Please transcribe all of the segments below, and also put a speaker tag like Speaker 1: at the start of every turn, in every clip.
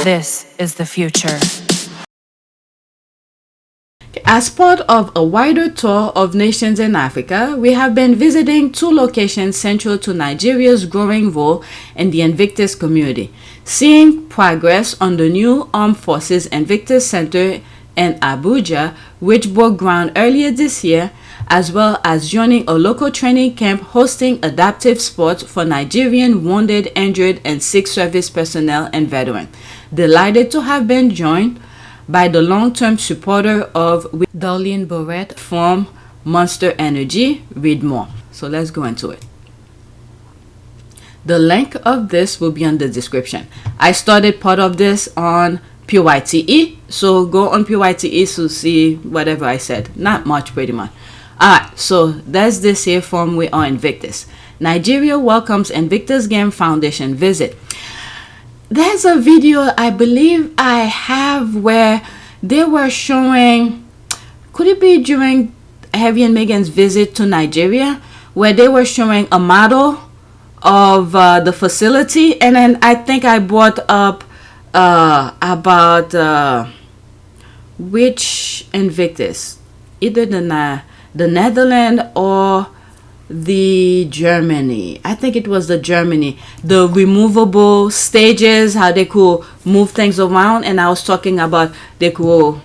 Speaker 1: This is the future.
Speaker 2: As part of a wider tour of nations in Africa, we have been visiting 2 locations central to Nigeria's growing role in the Invictus community, seeing progress on the new Armed Forces Invictus Center in Abuja, which broke ground earlier this year, as well as joining a local training camp hosting adaptive sports for Nigerian wounded, injured, and sick service personnel and veterans. Delighted to have been joined by the long-term supporter of Darlene Barrett from Monster Energy. Read more. So let's go into it. The link of this will be on the description. I started part of this on PYTE, so go on PYTE to see whatever I said. Not much, pretty much. Alright, so that's this here from We Are Invictus. Nigeria welcomes Invictus Games Foundation visit. There's a video I believe I have where they were showing, could it be during Heavy and Megan's visit to Nigeria, where they were showing a model of the facility, and then I think I brought up about which Invictus, either the Netherlands or the Germany. I think it was the Germany, the removable stages, how they could move things around, and I was talking about they could,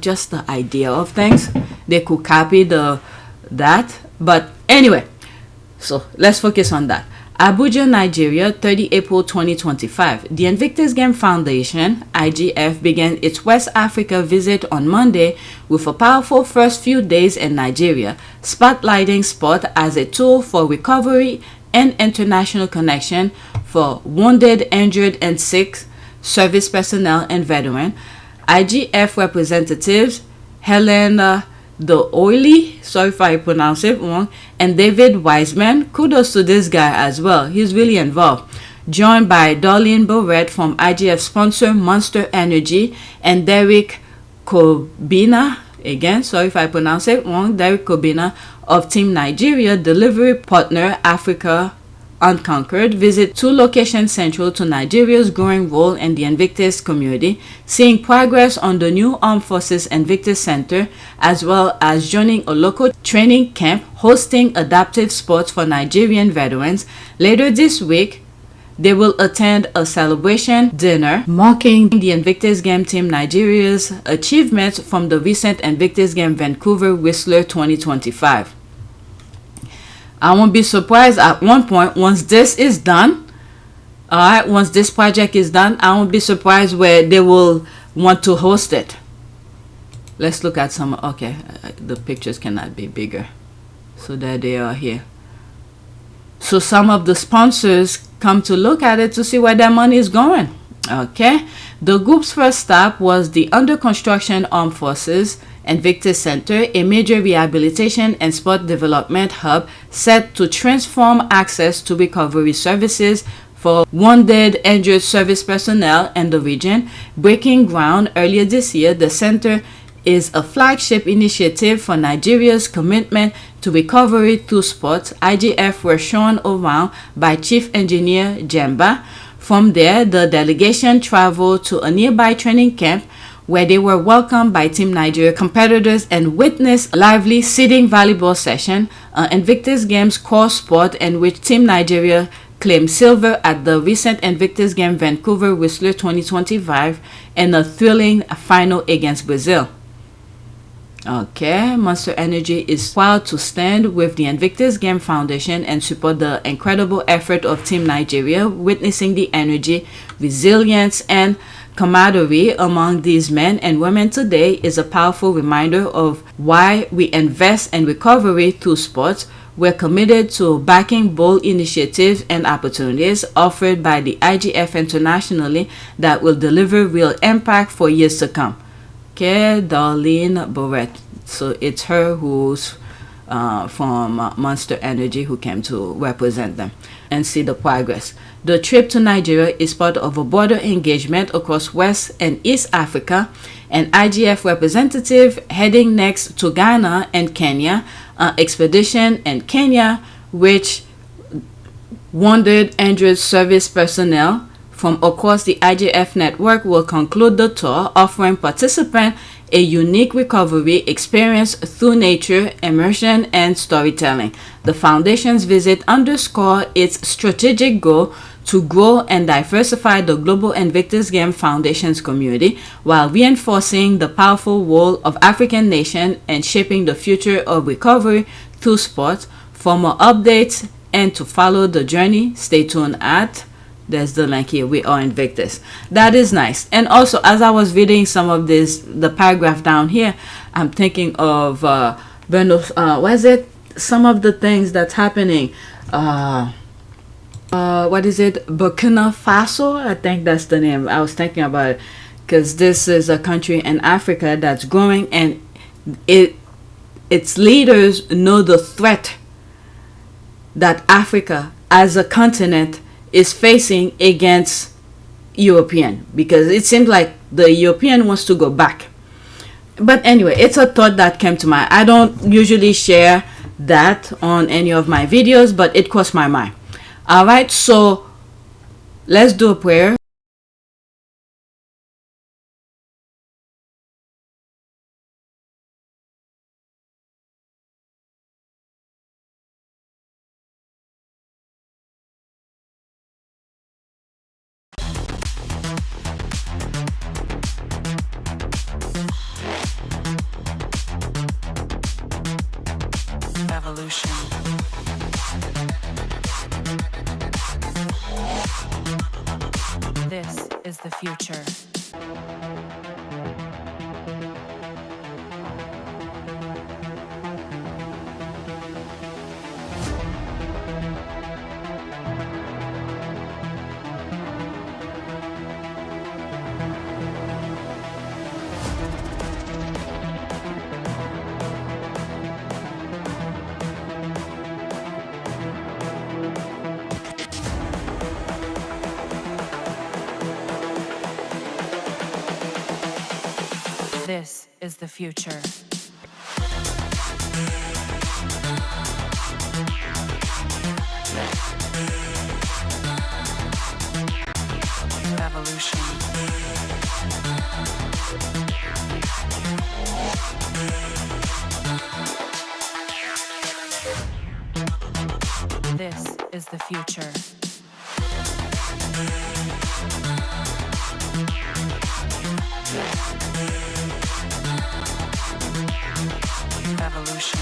Speaker 2: just the idea of things, they could copy that. But anyway, so let's focus on that. Abuja, Nigeria, 30 April 2025. The Invictus Games Foundation, IGF, began its West Africa visit on Monday with a powerful first few days in Nigeria, spotlighting sport as a tool for recovery and international connection for wounded, injured, and sick service personnel and veterans. IGF representatives Helen the Oily, sorry if I pronounce it wrong, and David Wiseman, kudos to this guy as well, he's really involved, joined by Darlene Barrett from IGF sponsor Monster Energy and Derek Kobina, again sorry if I pronounce it wrong, Derek Kobina of Team Nigeria delivery partner Africa Unconquered, visit 2 locations central to Nigeria's growing role in the Invictus community, seeing progress on the new Armed Forces Invictus Center, as well as joining a local training camp hosting adaptive sports for Nigerian veterans. Later this week, they will attend a celebration dinner marking the Invictus Game Team Nigeria's achievements from the recent Invictus Game Vancouver Whistler 2025. I won't be surprised at one point once this is done. Alright, once this project is done, I won't be surprised where they will want to host it. Let's look at some. Okay, the pictures cannot be bigger. So there they are here. So some of the sponsors come to look at it to see where their money is going. Okay, the group's first stop was the under construction Armed Forces Invictus Center, a major rehabilitation and sport development hub set to transform access to recovery services for wounded, injured service personnel in the region. Breaking ground earlier this year, the center is a flagship initiative for Nigeria's commitment to recovery through sports. IGF were shown around by Chief Engineer Jemba. From there, the delegation traveled to a nearby training camp where they were welcomed by Team Nigeria competitors and witnessed a lively sitting volleyball session, Invictus Games core sport in which Team Nigeria claimed silver at the recent Invictus Game Vancouver Whistler 2025 and a thrilling final against Brazil. Okay, Monster Energy is proud to stand with the Invictus Games Foundation and support the incredible effort of Team Nigeria. Witnessing the energy, resilience, and camaraderie among these men and women today is a powerful reminder of why we invest in recovery through sports. We're committed to backing bold initiatives and opportunities offered by the IGF internationally that will deliver real impact for years to come. Okay, Darlene Barrett. So it's her who's from Monster Energy who came to represent them and see the progress. The trip to Nigeria is part of a broader engagement across West and East Africa. An IGF representative heading next to Ghana and Kenya, expedition in Kenya, which wounded injured service personnel from across the IGF network will conclude the tour, offering participants a unique recovery experience through nature, immersion, and storytelling. The foundation's visit underscores its strategic goal to grow and diversify the global Invictus Games Foundation's community while reinforcing the powerful role of African nations and shaping the future of recovery through sports. For more updates and to follow the journey, stay tuned at, there's the link here, we are Invictus. That is nice. And also, as I was reading some of this, the paragraph down here, I'm thinking of what is it? Some of the things that's happening. What is it? Burkina Faso? I think that's the name. I was thinking about it because this is a country in Africa that's growing, and its leaders know the threat that Africa as a continent is facing against European, because it seems like the European wants to go back. But anyway, it's a thought that came to mind. I don't usually share that on any of my videos, but it crossed my mind. All right, so let's do a prayer.
Speaker 1: Evolution. This is the future. This is the future. Evolution. This is the future. Evolution.